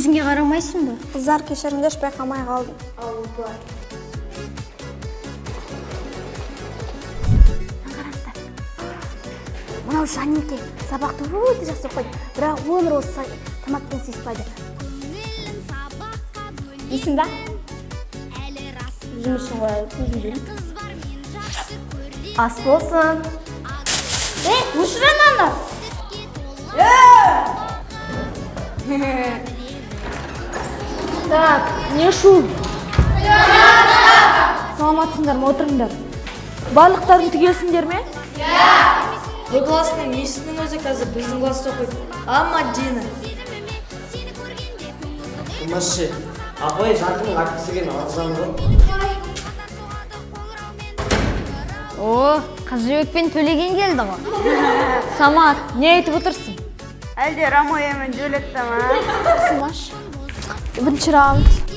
көзіңе қарамайсың ба? Қыздар кешіріңдерші, байқамай қалдым. Мынау Жанеке сабақты өте жақсы оқиды, бірақ өмір осы тамақпен сыйыспайды. Дейсің ба? Жұмысын қойады, көзін берем. Ас болсын. Өшірен аны! Так, не шу? Саламатсыңдар ма, отырыңдар. Барлықтарың түгелсіңдер ме? Бұл классның несінің өзі қазір біздің класста оқиды. Дина. Умашы, апай жантының артысы кен алғызам ғой. О, Қазыбекпен Төлеген келді ғой. Самат, не айтып отырсың? Әлде Рамоямен Джульетта ма? Сымаш. Бірінші раунд.